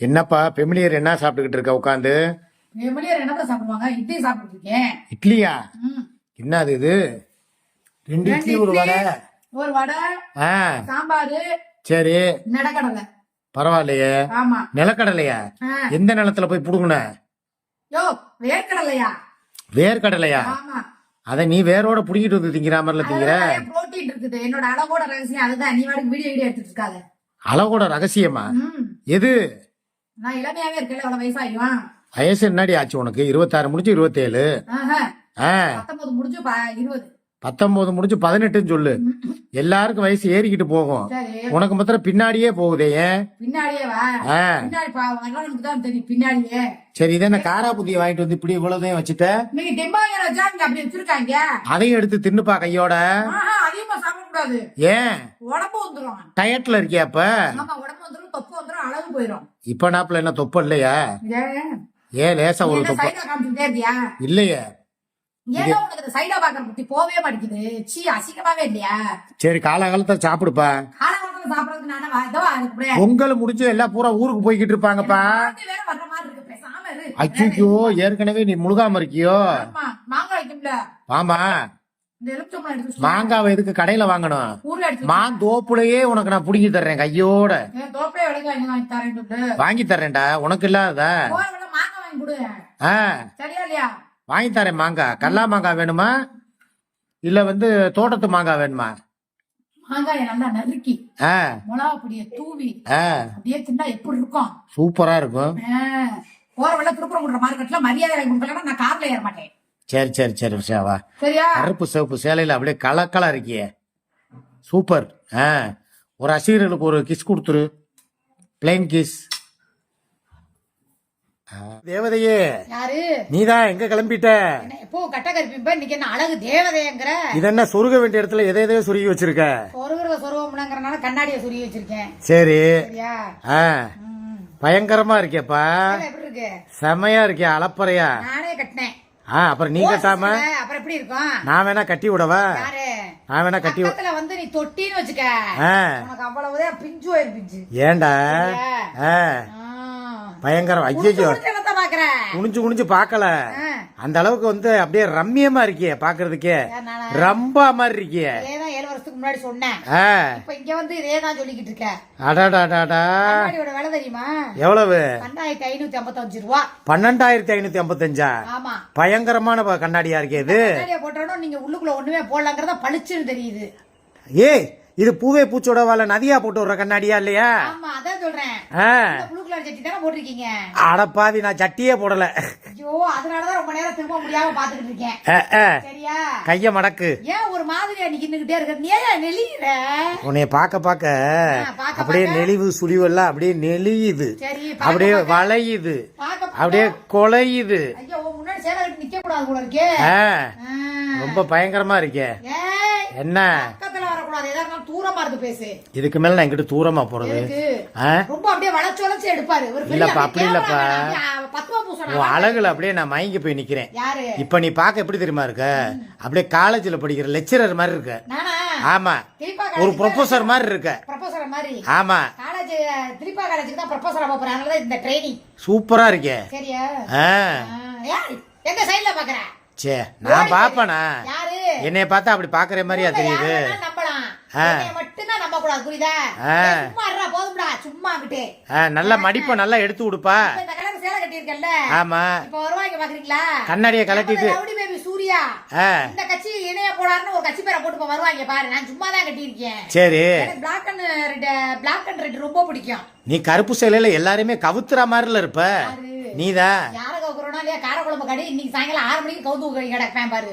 என்னப்பா பெமிலியர் என்ன சாப்பிட்டுக்கிட்டு இருக்க உட்காந்து? வெளியே என்னதான் சாப்பிடுவாங்க? இட்லி சாப்பிட்டு இருக்கேன். இட்லியா? ம். என்னது இது? ரெண்டு இட்லி ஒரு வடை. ஒரு வடை, ஆ சாம்பாரு, சரி, நடக்கடலை. பரவாயில்லையே. ஆமா. நிலக்கடலையா? ஆ. எந்த நிலத்துல போய் புடுங்குன? யோ, வேர்க்கடலையா? வேர்க்கடலையா? ஆமா. அத நீ வேரோட புடிங்கிட்டு வந்து திங்கிற மாதிரில திங்கிற? புரோட்டீன் இருக்குது. என்னோட அளவோட ரகசியம் அதுதான். நீ வாட்டுக்கு வீடியோ எடுத்துட்டு இருக்காத. அளவோட ரகசியமா? ம். எது? நான் இளமையாவே இருக்கேன். எவ்வளவு வயசாயும்? வயசு என்னடி ஆச்சு உனக்கு? 26 முடிச்சு 27. ஆஹா. ஆ 19 முடிஞ்சு 20. 19 முடிச்சு 18ன்னு சொல்லு. எல்லாருக்கும் வயசு ஏறிக்கிட்டு போகும். சரி. உனக்கு மாத்திரம் பின்னாடியே போகுதே ஏன்? பின்னாடியே வா. ஆ. பின்னாடி வரவனுக்கு தான் தெரியும். பின்னாடியே. சரி, இதை என்ன காரா புத்திய வாங்கிட்டு வந்து இப்படி இவ்வளவுதையும் வச்சுட்ட? நீங்க டெம்பாங்க வச்சா இங்க அப்படி வச்சிருக்காங்க. அதையும் எடுத்து தின்னுப்பா கையோட. ஆஹா, அதிகமா சாப்பிடக்கூடாது. ஏன்? உடம்பு வந்துரும். டயட்ல இருக்கியா அப்ப? ஆமா, உடம்பு வந்துரும், தொப்பு வந்துரும், அளவு போயிரும். இப்ப நாப்புல என்ன தொப்ப இல்லையா? ஏன் ஏன் லேசா ஒரு தொப்ப சைடா காமிச்சுட்டே இருக்கியா? இல்லையே. ஏன்னா உனக்கு இந்த சைடா பாக்குற புத்தி போவே மாட்டேங்குது. சீ, அசிங்கமாவே இல்லையா? சரி, காலகாலத்தை சாப்பிடுப்பா. காலகாலத்துல சாப்பிடறதுக்கு நானே இதவா இருக்கு. பொங்கல் முடிஞ்சு எல்லாம் பூரா ஊருக்கு போய்கிட்டு இருப்பாங்கப்பா. வேற வர்ற மாதிரி இருக்கு. பேசாம இரு. அச்சோ, ஏற்கனவே நீ முழுகாம இருக்கியோ? ஆமா, மாங்காய் வைக்கும்ல. ஆமா, இந்த எலுமிச்சம்பழம் எடுத்து மாங்காவை எதுக்கு கடையில வாங்கணும்? ஊர்ல எடுத்து மாந்தோப்புலயே உனக்கு நான் புடுங்கி தர்றேன் கையோட. என் தோப்பையே விலைக்கு வாங்கி தரேன். வாங்கி தர்றேன்டா, உனக்கு இல்லாததா? மாங்காய் வாங்கி கொடு. ஆ, சரியா இல்லையா? வாங்கி தரேன். மாங்காய் கல்லா மாங்காய் வேணுமா இல்ல தோட்டத்து மாங்காய் வேணுமா? மாங்காய நல்லா நறுக்கி ஆ மிளகா பொடிய தூவி ஆ அப்படியே தின்னா எப்படி இருக்கும்? சூப்பரா இருக்கும். போற வெள்ள திருப்புறம் கொடுற மார்க்கெட்ல மரியாதை வாங்கி கொடுக்கலன்னா நான் கார்ல ஏற மாட்டேன். சரி சரி சரி விஷாவா. சரியா? கருப்பு சிவப்பு சேலையில அப்படியே கலக்கலா இருக்கியே, சூப்பர். ஆ, ஒரு அசீரனுக்கு ஒரு கிஸ் கொடுத்துரு, பிளைன் கிஸ். தேவதையே, யாரு? நீதான் எங்க கிளம்பிட்ட? எப்போ கட்ட கருப்பிப்ப இன்னைக்கு என்ன அழகு தேவதைங்கிற? இது என்ன சொருக வேண்டிய இடத்துல எதையோ சொருகி வச்சிருக்க? சொருகிறத சொருவம்ங்கிறனால கண்ணாடியை சொருகி வச்சிருக்கேன். சரி. சரியா? ஆ, பயங்கரமா இருக்கேப்பா. எப்படி இருக்கு? செமையா இருக்கியா, அளப்பறையா? நானே கட்டினேன். அப்புறம் நீ கட்டாம அப்புறம் எப்படி இருக்கும்? நான் வேணா கட்டி விடவா? யாரு? நான் வேணா கட்டி பக்கத்துல வந்து நீ தொட்டின்னு வச்சுக்க, உனக்கு அவ்வளவுதான் பிஞ்சு ஆயிருப்பிச்சு. ஏண்டா? பயங்கரம். ஐயோ, குனிஞ்சு குனிஞ்சு பாக்கல, அந்த அளவுக்கு அப்படியே ரம்மியமா இருக்கிய பாக்குறதுக்கே, ரொம்ப மாதிரி இருக்கிய. 7 வருஷத்துக்கு முன்னாடி சொன்னேன். இப்ப இங்க வந்து இதேதான் சொல்லிக்கிட்டு இருக்க. அடாடாடாடா, விலை தெரியுமா? எவ்வளவு? 2555 ரூபா. 12555? ஆமா. பயங்கரமான கண்ணாடியா இருக்கே இது. போட்டோம் நீங்க உள்ளுக்குள்ள ஒண்ணுமே போடலாங்கிறத பளிச்சுன்னு தெரியுது. ஏய், இது பூவே பூச்சோட வாழ நதியா போட்டு விடுற கண்ணாடியா இல்லையா? ஆமா, அதான் சொல்றேன். ப்ளூ கலர் சட்டி தானே போட்டிருக்கீங்க. அடப்பாவி, நான் சட்டியே போடல. ஐயோ, அதனாலதான் ரொம்ப நேரம் திரும்ப முடியாம பாத்துக்கிட்டு இருக்கேன். சரியா? கைய மடக்கு. ஏன் ஒரு மாதிரியா நிக்கிட்டே இருக்க? நீ ஏன் நெளியுற? உன்னைய பாக்க பாக்க அப்படியே நெளிவு சுழிவு எல்லாம் அப்படியே நெளியுது, அப்படியே வளையுது, அப்படியே கொலையுது. ஐயோ, முன்னாடி சேலை கட்டி நிக்க கூடாது போல இருக்கே. ரொம்ப பயங்கரமா இருக்கே. என்ன? தூரமா இருந்து பேசு. இதுக்கு மேல நான் எங்கிட்ட தூரமா போறது? ரொம்ப அப்படியே வளைச்சு வளைச்சு எடுப்பாரு. இல்லப்பா, அப்படி இல்லப்பா, அழகுல அப்படியே நான் மயங்கி போய் நிக்கிறேன். இப்ப நீ பாக்க எப்படி தெரியுமா இருக்க? அப்படியே காலேஜ்ல படிக்கிற லெக்சரர் மாதிரி இருக்க. ஆமா, ஒரு ப்ரொஃபசர் மாதிரி இருக்க. ஆமா, காலேஜ் திரிபா காலேஜுக்கு தான் ப்ரொஃபசரா போறாங்க. இந்த ட்ரெய்னிங் சூப்பரா இருக்கே. சரியா? எங்க சைடுல பாக்குற? சே, நான் பாப்பனா? என்னைய பார்த்தா அப்படி பாக்குற மாதிரியா தெரியுது? மட்டும்தான் நம்ப கூடாது, புரியுதா? சும்மா நல்ல மடிப்ப நல்லா எடுத்து விடுப்பா. சேலை கட்டியிருக்கல. ஆமா, இப்ப வருவாங்க பாக்குறீங்களா? கண்ணாடிய கலட்டிட்டு சூர்யா இந்த கட்சி இணைய போடாருன்னு ஒரு கட்சி பேரை போட்டு வருவாங்க பாரு. நான் சும்மா தான் கட்டியிருக்கேன். சரி, பிளாக் அண்ட் ரெட் ரொம்ப பிடிக்கும். நீ கருப்பு சேலையில எல்லாருமே கவுத்துற மாதிரில இருப்ப. நீதான் யார கவுக்குறோனா இல்லையா? கார குழம்பு கடை இன்னைக்கு சாயங்காலம் 6 மணிக்கு கவுத்து கிடப்பேன் பாரு.